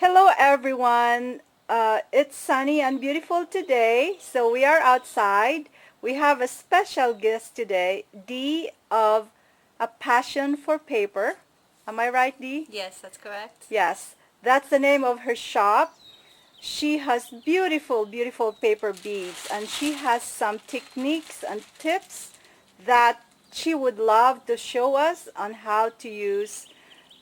Hello everyone. It's sunny and beautiful today, so we are outside. We have a special guest today, Dee of A Passion for Paper. Am I right, Dee? Yes, that's correct. Yes, that's the name of her shop. She has beautiful, beautiful paper beads, and she has some techniques and tips that she would love to show us on how to use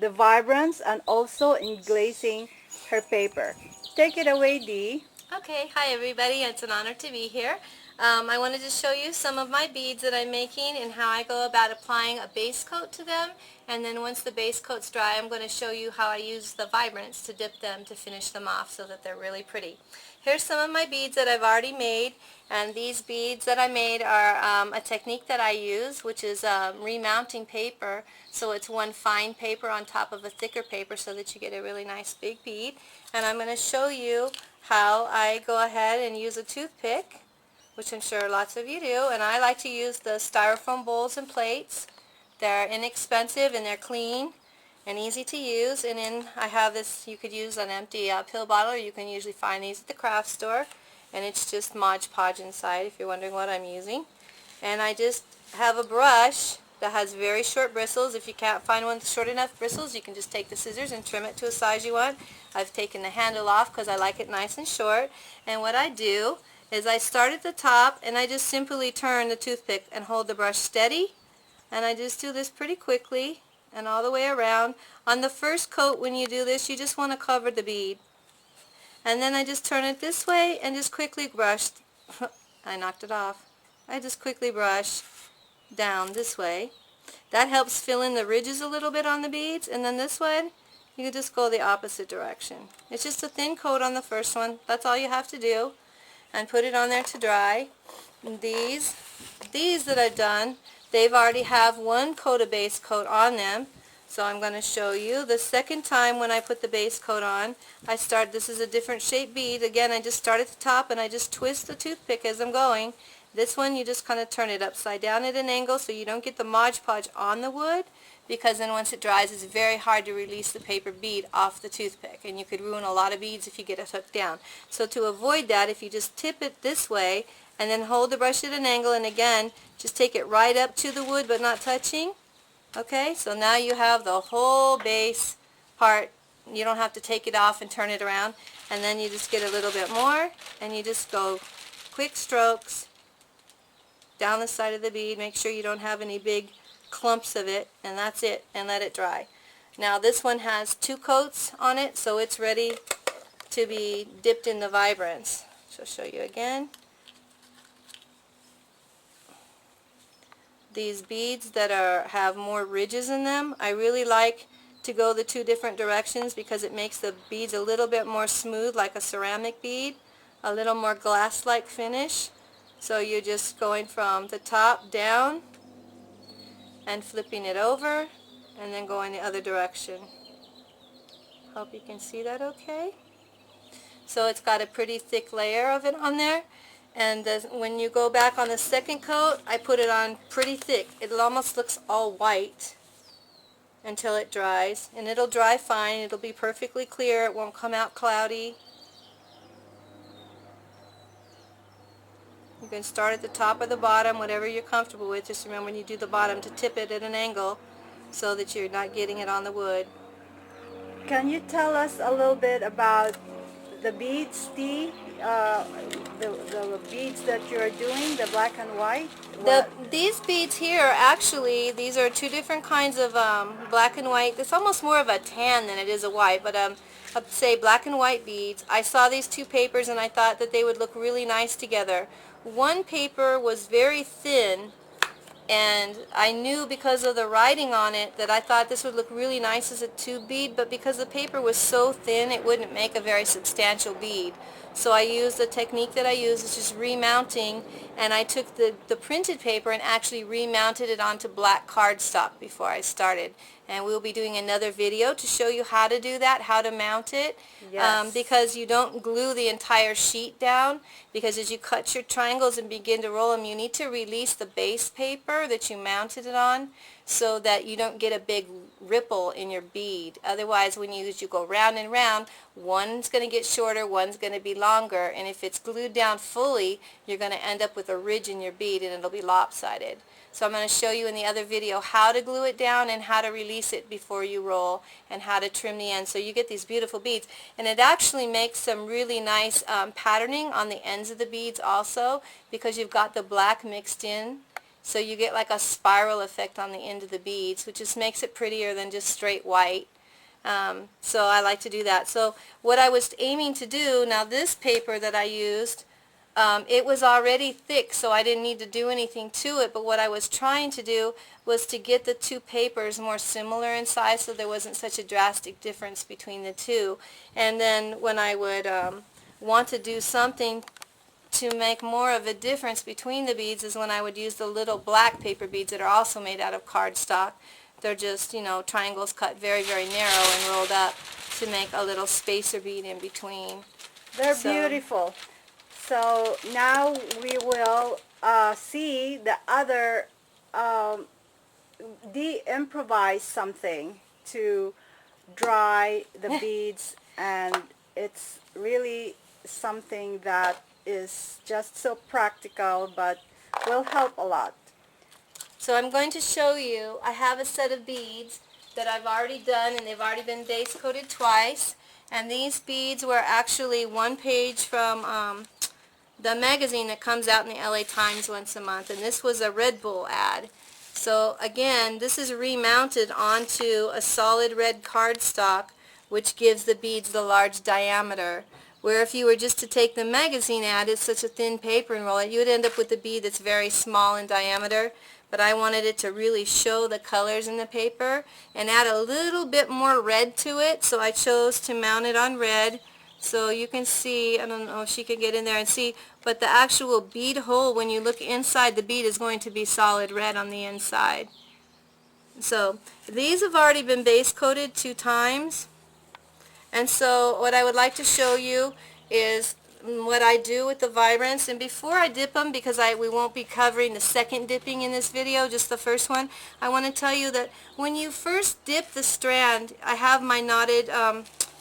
the Vibrance and also in glazing her paper. Take it away, Dee. Okay, hi everybody. It's an honor to be here. I wanted to show you some of my beads that I'm making and how I go about applying a base coat to them. And then once the base coat's dry, I'm going to show you how I use the Vibrance to dip them to finish them off so that they're really pretty. Here's some of my beads that I've already made. And these beads that I made are a technique that I use, which is remounting paper. So it's one fine paper on top of a thicker paper so that you get a really nice big bead. And I'm going to show you how I go ahead and use a toothpick, which I'm sure lots of you do. And I like to use the styrofoam bowls and plates. They're inexpensive and they're clean and easy to use. And then I have this, you could use an empty pill bottle, or you can usually find these at the craft store. And it's just Mod Podge inside, if you're wondering what I'm using. And I just have a brush that has very short bristles. If you can't find one with short enough bristles, you can just take the scissors and trim it to a size you want. I've taken the handle off because I like it nice and short. And what I do is I start at the top and I just simply turn the toothpick and hold the brush steady. And I just do this pretty quickly and all the way around. On the first coat, when you do this, you just want to cover the bead. And then I just turn it this way and just quickly brush. I knocked it off. I just quickly brush down this way. That helps fill in the ridges a little bit on the beads. And then this one, you can just go the opposite direction. It's just a thin coat on the first one. That's all you have to do. And put it on there to dry. And these that I've done, they've already have one coat of base coat on them. So I'm going to show you. The second time when I put the base coat on, this is a different shaped bead. Again, I just start at the top and I just twist the toothpick as I'm going. This one, you just kind of turn it upside down at an angle so you don't get the Mod Podge on the wood, because then once it dries, it's very hard to release the paper bead off the toothpick, and you could ruin a lot of beads if you get it hooked down. So to avoid that, if you just tip it this way and then hold the brush at an angle, and again, just take it right up to the wood but not touching. Okay, so now you have the whole base part. You don't have to take it off and turn it around. And then you just get a little bit more, and you just go quick strokes down the side of the bead. Make sure you don't have any big clumps of it, and that's it, and let it dry. Now this one has two coats on it, so it's ready to be dipped in the Vibrance. So I'll show you again. These beads that have more ridges in them, I really like to go the two different directions because it makes the beads a little bit more smooth, like a ceramic bead, a little more glass-like finish. So you're just going from the top down and flipping it over and then going the other direction. Hope you can see that okay. So it's got a pretty thick layer of it on there. And when you go back on the second coat, I put it on pretty thick. It almost looks all white until it dries. And it'll dry fine. It'll be perfectly clear. It won't come out cloudy. You can start at the top or the bottom, whatever you're comfortable with. Just remember when you do the bottom to tip it at an angle so that you're not getting it on the wood. Can you tell us a little bit about the beads, Dee? The beads that you're doing, the black and white? These beads here, actually, these are two different kinds of black and white. It's almost more of a tan than it is a white, but I'd say black and white beads. I saw these two papers and I thought that they would look really nice together. One paper was very thin, and I knew because of the writing on it that I thought this would look really nice as a tube bead, but because the paper was so thin, it wouldn't make a very substantial bead. So I used the technique that I use, which is remounting, and I took the printed paper and actually remounted it onto black cardstock before I started. And we'll be doing another video to show you how to do that, how to mount it. Yes. Because you don't glue the entire sheet down, because as you cut your triangles and begin to roll them, you need to release the base paper that you mounted it on. so that you don't get a big ripple in your bead. Otherwise, when you go round and round, one's going to get shorter, one's going to be longer, and if it's glued down fully, you're going to end up with a ridge in your bead and it'll be lopsided. So I'm going to show you in the other video how to glue it down and how to release it before you roll and how to trim the ends so you get these beautiful beads. And it actually makes some really nice patterning on the ends of the beads also because you've got the black mixed in. So you get like a spiral effect on the end of the beads, which just makes it prettier than just straight white. So I like to do that. So what I was aiming to do, now this paper that I used, it was already thick, so I didn't need to do anything to it, but what I was trying to do was to get the two papers more similar in size so there wasn't such a drastic difference between the two. And then when I would want to do something to make more of a difference between the beads is when I would use the little black paper beads that are also made out of cardstock. They're just, you know, triangles cut very, very narrow and rolled up to make a little spacer bead in between. They're beautiful. So now we will see the other, de-improvise something to dry the beads, and it's really something that is just so practical but will help a lot. So I'm going to show you, I have a set of beads that I've already done and they've already been base coated twice, and these beads were actually one page from the magazine that comes out in the LA Times once a month, and this was a Red Bull ad. So again, this is remounted onto a solid red cardstock, which gives the beads the large diameter. Where if you were just to take the magazine ad, it's such a thin paper and roll it, you would end up with a bead that's very small in diameter. But I wanted it to really show the colors in the paper and add a little bit more red to it, so I chose to mount it on red. So you can see, I don't know if she can get in there and see, but the actual bead hole, when you look inside the bead, is going to be solid red on the inside. So these have already been base coated 2 times. And so what I would like to show you is what I do with the Vibrance. And before I dip them, because we won't be covering the second dipping in this video, just the first one, I want to tell you that when you first dip the strand, I have my knotted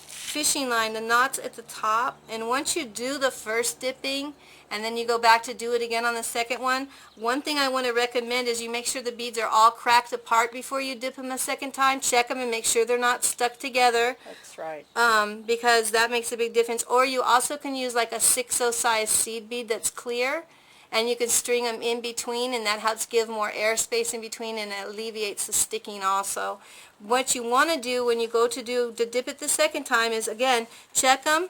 fishing line, the knots at the top, and once you do the first dipping and then you go back to do it again on the second one thing I want to recommend is you make sure the beads are all cracked apart before you dip them a second time. Check them and make sure they're not stuck together. That's right. Because that makes a big difference. Or you also can use like a 6/0 size seed bead that's clear, and you can string them in between, and that helps give more airspace in between and it alleviates the sticking also. What you want to do when you go to dip it the second time is, again, check them,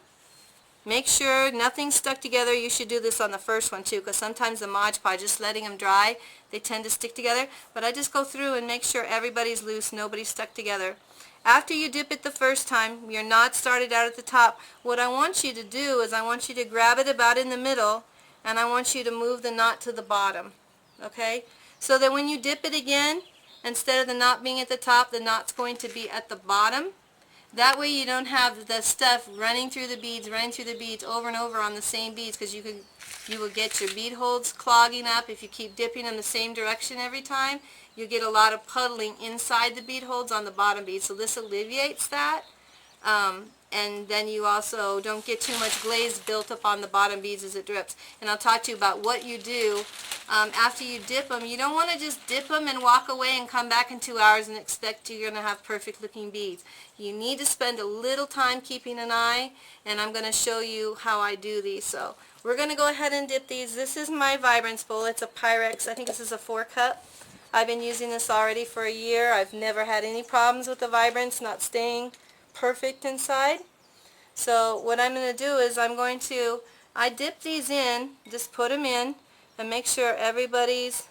make sure nothing's stuck together. You should do this on the first one too, because sometimes the Mod Podge, just letting them dry, they tend to stick together. But I just go through and make sure everybody's loose, nobody's stuck together. After you dip it the first time, your knot started out at the top. What I want you to do is I want you to grab it about in the middle, and I want you to move the knot to the bottom, okay? So that when you dip it again, instead of the knot being at the top, the knot's going to be at the bottom. That way you don't have the stuff running through the beads over and over on the same beads, because you will get your bead holes clogging up if you keep dipping in the same direction every time. You get a lot of puddling inside the bead holes on the bottom bead, so this alleviates that. And then you also don't get too much glaze built up on the bottom beads as it drips. And I'll talk to you about what you do after you dip them. You don't want to just dip them and walk away and come back in 2 hours and expect you're going to have perfect looking beads. You need to spend a little time keeping an eye, and I'm going to show you how I do these. So we're going to go ahead and dip these. This is my Vibrance bowl. It's a Pyrex. I think this is a 4-cup. I've been using this already for a year. I've never had any problems with the Vibrance not staying perfect inside. So what I'm going to do is I dip these in, just put them in, and make sure everybody's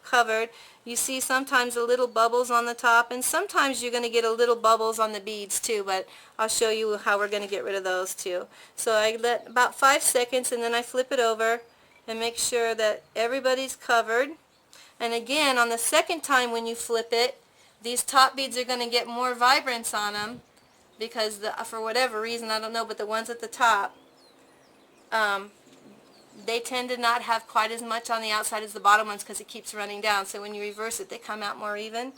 covered. You see sometimes the little bubbles on the top, and sometimes you're going to get a little bubbles on the beads too, but I'll show you how we're going to get rid of those too. So I let about 5 seconds, and then I flip it over and make sure that everybody's covered. And again, on the second time when you flip it, these top beads are going to get more Vibrance on them, because for whatever reason, I don't know, but the ones at the top, they tend to not have quite as much on the outside as the bottom ones because it keeps running down. So when you reverse it, they come out more even.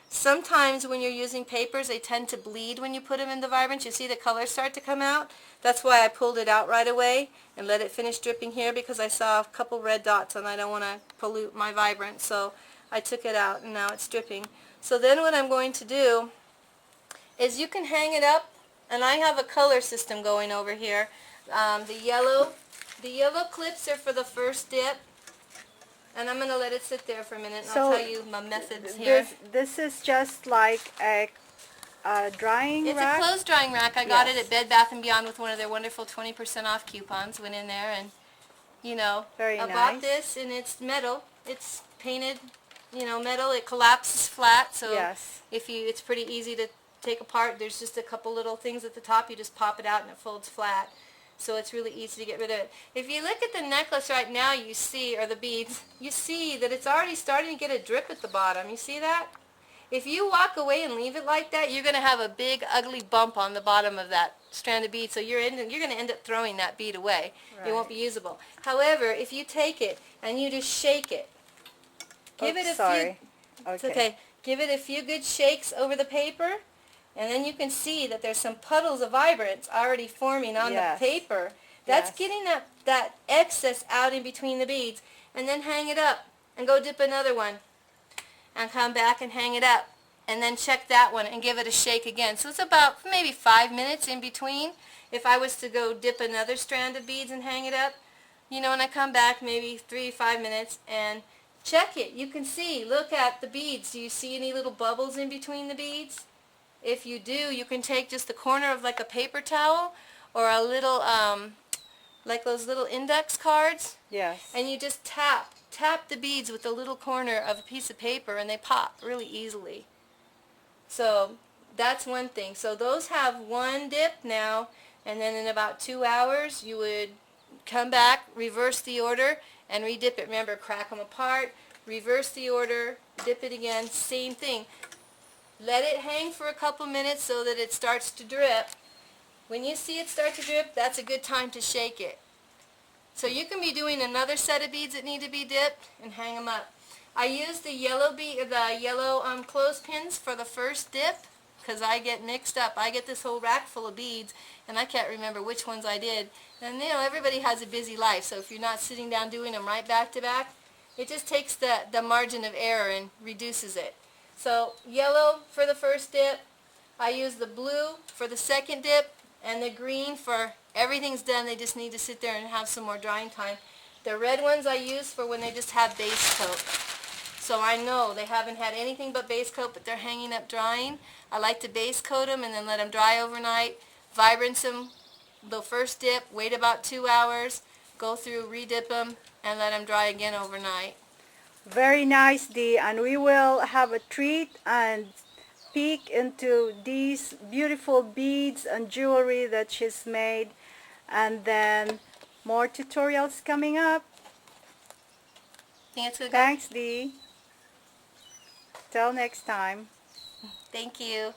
Sometimes when you're using papers, they tend to bleed when you put them in the Vibrance. You see the colors start to come out. That's why I pulled it out right away and let it finish dripping here, because I saw a couple red dots and I don't want to pollute my Vibrance. So I took it out and now it's dripping. So then what I'm going to do is you can hang it up, and I have a color system going over here. The yellow clips are for the first dip. And I'm going to let it sit there for a minute, and I'll tell you my methods here. This is just like a drying rack? It's a clothes drying rack. I got it at Bed Bath & Beyond with one of their wonderful 20% off coupons. Went in there and, you know, Very I nice. bought this, and it's metal. It's painted, you know, metal. It collapses flat, so it's pretty easy to take apart. There's just a couple little things at the top. You just pop it out and it folds flat. So it's really easy to get rid of it. If you look at the necklace right now, you see, or the beads, you see that it's already starting to get a drip at the bottom. You see that? If you walk away and leave it like that, you're going to have a big, ugly bump on the bottom of that strand of bead. So you're going to end up throwing that bead away. Right. It won't be usable. However, if you take it and you just shake it, give it a few good shakes over the paper, and then you can see that there's some puddles of Vibrance already forming on the paper. That's getting that excess out in between the beads. And then hang it up and go dip another one. And come back and hang it up. And then check that one and give it a shake again. So it's about maybe 5 minutes in between. If I was to go dip another strand of beads and hang it up, you know, and I come back maybe 3-5 minutes and check it. You can see, look at the beads. Do you see any little bubbles in between the beads? If you do, you can take just the corner of like a paper towel or a little, like those little index cards. Yes. And you just tap the beads with the little corner of a piece of paper, and they pop really easily. So that's one thing. So those have one dip now, and then in about 2 hours you would come back, reverse the order, and redip it. Remember, crack them apart, reverse the order, dip it again, same thing. Let it hang for a couple minutes so that it starts to drip. When you see it start to drip, that's a good time to shake it. So you can be doing another set of beads that need to be dipped and hang them up. I use the yellow clothespins for the first dip because I get mixed up. I get this whole rack full of beads and I can't remember which ones I did. And you know, everybody has a busy life, so if you're not sitting down doing them right back to back, it just takes the margin of error and reduces it. So yellow for the first dip, I use the blue for the second dip, and the green for everything's done. They just need to sit there and have some more drying time. The red ones I use for when they just have base coat. So I know they haven't had anything but base coat, but they're hanging up drying. I like to base coat them and then let them dry overnight. Vibrance them the first dip, wait about 2 hours, go through, redip them, and let them dry again overnight. Very nice, Dee, and we will have a treat and peek into these beautiful beads and jewelry that she's made, and then more tutorials coming up. Think it's good? Thanks, Dee. Till next time. Thank you.